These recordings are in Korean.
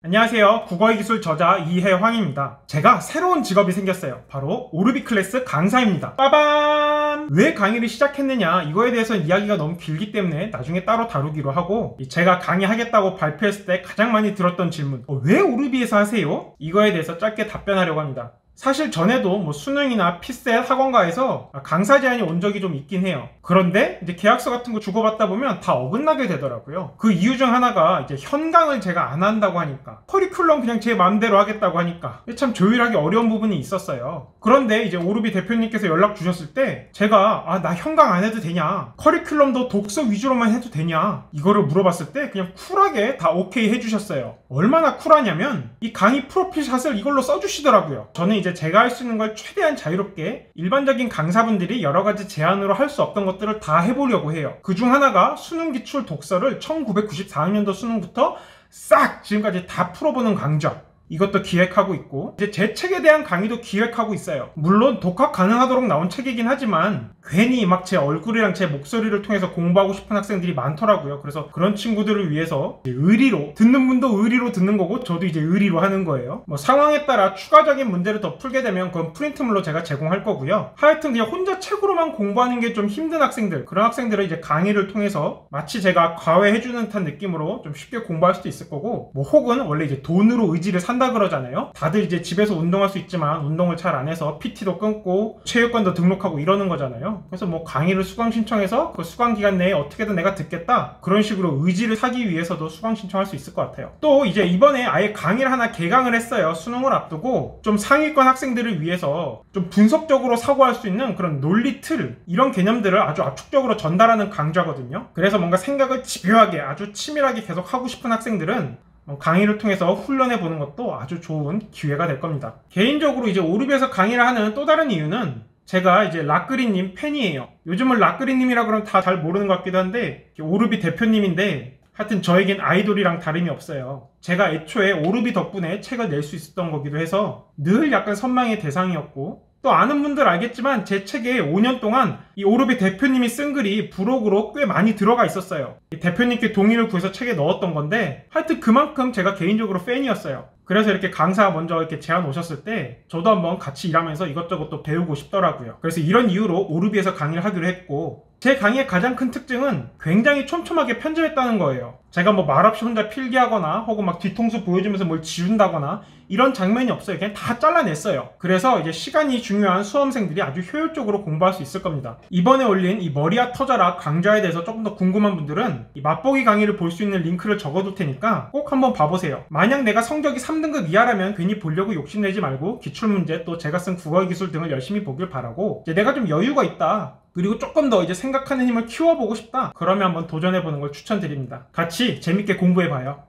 안녕하세요. 국어의 기술 저자 이혜황입니다. 제가 새로운 직업이 생겼어요. 바로 오르비 클래스 강사입니다. 빠밤! 왜 강의를 시작했느냐, 이거에 대해서는 이야기가 너무 길기 때문에 나중에 따로 다루기로 하고, 제가 강의하겠다고 발표했을 때 가장 많이 들었던 질문, 왜 오르비에서 하세요? 이거에 대해서 짧게 답변하려고 합니다. 사실 전에도 수능이나 피셋 학원가에서 강사 제안이 온 적이 좀 있긴 해요. 그런데 이제 계약서 같은 거 주고받다 보면 다 어긋나게 되더라고요. 그 이유 중 하나가 이제 현강을 제가 안 한다고 하니까, 커리큘럼 그냥 제 마음대로 하겠다고 하니까 참 조율하기 어려운 부분이 있었어요. 그런데 이제 오르비 대표님께서 연락 주셨을 때 제가 나 현강 안 해도 되냐, 커리큘럼도 독서 위주로만 해도 되냐, 이거를 물어봤을 때 그냥 쿨하게 다 오케이 해주셨어요. 얼마나 쿨하냐면 이 강의 프로필샷을 이걸로 써주시더라고요. 저는 이제 제가 할 수 있는 걸 최대한 자유롭게, 일반적인 강사분들이 여러가지 제안으로 할 수 없던 것들을 다 해보려고 해요. 그 중 하나가 수능 기출 독서를 1994학년도 수능부터 싹 지금까지 다 풀어보는 강좌, 이것도 기획하고 있고, 이제 제 책에 대한 강의도 기획하고 있어요. 물론 독학 가능하도록 나온 책이긴 하지만 괜히 막 제 얼굴이랑 제 목소리를 통해서 공부하고 싶은 학생들이 많더라고요. 그래서 그런 친구들을 위해서 의리로, 듣는 분도 의리로 듣는 거고 저도 이제 의리로 하는 거예요. 상황에 따라 추가적인 문제를 더 풀게 되면 그건 프린트물로 제가 제공할 거고요. 하여튼 그냥 혼자 책으로만 공부하는 게 좀 힘든 학생들, 그런 학생들은 이제 강의를 통해서 마치 제가 과외해주는 듯한 느낌으로 좀 쉽게 공부할 수도 있을 거고, 혹은 원래 이제 돈으로 의지를 산다 그러잖아요. 다들 이제 집에서 운동할 수 있지만 운동을 잘 안 해서 PT도 끊고 체육관도 등록하고 이러는 거잖아요. 그래서 강의를 수강 신청해서 그 수강 기간 내에 어떻게든 내가 듣겠다, 그런 식으로 의지를 사기 위해서도 수강 신청할 수 있을 것 같아요. 또 이제 이번에 아예 강의를 하나 개강을 했어요. 수능을 앞두고 좀 상위권 학생들을 위해서 좀 분석적으로 사고할 수 있는 그런 논리 틀, 이런 개념들을 아주 압축적으로 전달하는 강좌거든요. 그래서 뭔가 생각을 집요하게 아주 치밀하게 계속 하고 싶은 학생들은 강의를 통해서 훈련해 보는 것도 아주 좋은 기회가 될 겁니다. 개인적으로 이제 오르비에서 강의를 하는 또 다른 이유는, 제가 이제 락그리님 팬이에요. 요즘은 락그리님이라 그러면 다 잘 모르는 것 같기도 한데 오르비 대표님인데, 하여튼 저에겐 아이돌이랑 다름이 없어요. 제가 애초에 오르비 덕분에 책을 낼 수 있었던 거기도 해서 늘 약간 선망의 대상이었고, 또 아는 분들 알겠지만 제 책에 5년 동안 이 오르비 대표님이 쓴 글이 부록으로 꽤 많이 들어가 있었어요. 대표님께 동의를 구해서 책에 넣었던 건데, 하여튼 그만큼 제가 개인적으로 팬이었어요. 그래서 이렇게 강사 먼저 이렇게 제안 오셨을 때 저도 한번 같이 일하면서 이것저것 또 배우고 싶더라고요. 그래서 이런 이유로 오르비에서 강의를 하기로 했고, 제 강의의 가장 큰 특징은 굉장히 촘촘하게 편집했다는 거예요. 제가 말없이 혼자 필기하거나 혹은 막 뒤통수 보여주면서 뭘 지운다거나 이런 장면이 없어요. 그냥 다 잘라냈어요. 그래서 이제 시간이 중요한 수험생들이 아주 효율적으로 공부할 수 있을 겁니다. 이번에 올린 이 머리야 터져라 강좌에 대해서 조금 더 궁금한 분들은 이 맛보기 강의를 볼 수 있는 링크를 적어둘 테니까 꼭 한번 봐보세요. 만약 내가 성적이 3등급 이하라면 괜히 보려고 욕심내지 말고 기출문제, 또 제가 쓴 국어의 기술 등을 열심히 보길 바라고, 이제 내가 좀 여유가 있다, 그리고 조금 더 이제 생각하는 힘을 키워보고 싶다, 그러면 한번 도전해보는 걸 추천드립니다. 같이 재밌게 공부해봐요.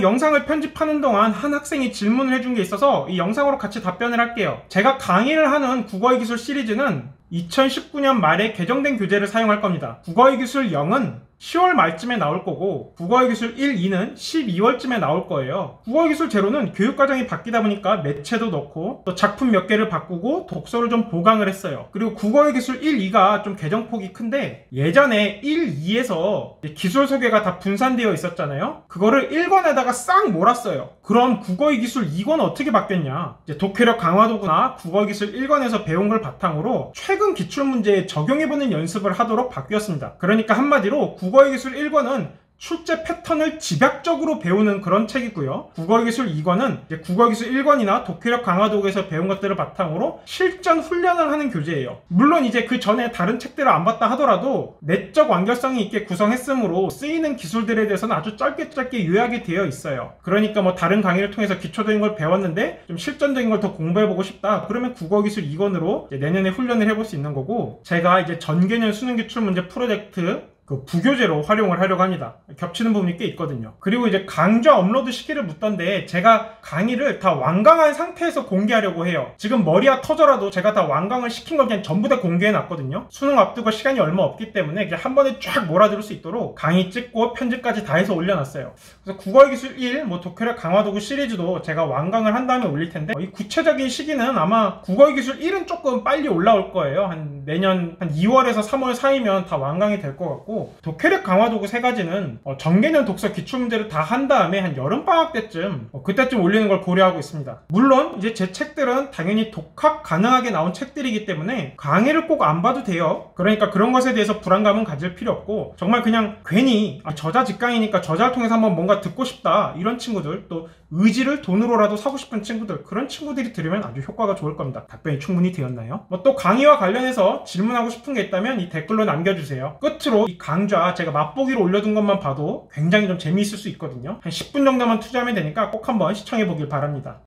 영상을 편집하는 동안 한 학생이 질문을 해준 게 있어서 이 영상으로 같이 답변을 할게요. 제가 강의를 하는 국어의 기술 시리즈는 2019년 말에 개정된 교재를 사용할 겁니다. 국어의 기술 0은 10월 말쯤에 나올 거고, 국어의 기술 1, 2는 12월쯤에 나올 거예요. 국어의 기술 제로는 교육과정이 바뀌다 보니까 매체도 넣고 또 작품 몇 개를 바꾸고 독서를 좀 보강을 했어요. 그리고 국어의 기술 1, 2가 좀 개정폭이 큰데, 예전에 1, 2에서 기술 소개가 다 분산되어 있었잖아요. 그거를 1권에다가 싹 몰았어요. 그럼 국어의 기술 2권은 어떻게 바뀌었냐, 이제 독해력 강화 도구나 국어의 기술 1권에서 배운 걸 바탕으로 최근 기출문제에 적용해보는 연습을 하도록 바뀌었습니다. 그러니까 한마디로 국어의 기술 1권은 출제 패턴을 집약적으로 배우는 그런 책이고요. 국어의 기술 2권은 이제 국어의 기술 1권이나 독해력 강화 도구에서 배운 것들을 바탕으로 실전 훈련을 하는 교재예요. 물론 이제 그 전에 다른 책들을 안 봤다 하더라도 내적 완결성이 있게 구성했으므로 쓰이는 기술들에 대해서는 아주 짧게 요약이 되어 있어요. 그러니까 다른 강의를 통해서 기초적인 걸 배웠는데 좀 실전적인 걸 더 공부해보고 싶다, 그러면 국어의 기술 2권으로 내년에 훈련을 해볼 수 있는 거고, 제가 이제 전개년 수능 기출문제 프로젝트 그 부교재로 활용을 하려고 합니다. 겹치는 부분이 꽤 있거든요. 그리고 이제 강좌 업로드 시기를 묻던데, 제가 강의를 다 완강한 상태에서 공개하려고 해요. 지금 머리야 터져라도 제가 다 완강을 시킨 걸 그냥 전부 다 공개해 놨거든요. 수능 앞두고 시간이 얼마 없기 때문에 그냥 한 번에 쫙 몰아들을 수 있도록 강의 찍고 편집까지 다 해서 올려놨어요. 그래서 국어의 기술 1, 독해력 강화 도구 시리즈도 제가 완강을 한 다음에 올릴 텐데, 이 구체적인 시기는 아마 국어의 기술 1은 조금 빨리 올라올 거예요. 내년 한 2월에서 3월 사이면 다 완강이 될 것 같고, 같고, 독해력 강화 도구 3가지는 정개년 독서 기출문제를 다 한 다음에 한 여름방학 때쯤 그때쯤 올리는 걸 고려하고 있습니다. 물론 이제 제 책들은 당연히 독학 가능하게 나온 책들이기 때문에 강의를 꼭 안 봐도 돼요. 그러니까 그런 것에 대해서 불안감은 가질 필요 없고, 정말 그냥 괜히 저자 직강이니까 저자를 통해서 한번 뭔가 듣고 싶다 이런 친구들, 또 의지를 돈으로라도 사고 싶은 친구들, 그런 친구들이 들으면 아주 효과가 좋을 겁니다. 답변이 충분히 되었나요? 또 강의와 관련해서 질문하고 싶은 게 있다면 이 댓글로 남겨주세요. 끝으로 이 강좌 제가 맛보기로 올려둔 것만 봐도 굉장히 좀 재미있을 수 있거든요. 한 10분 정도만 투자하면 되니까 꼭 한번 시청해 보길 바랍니다.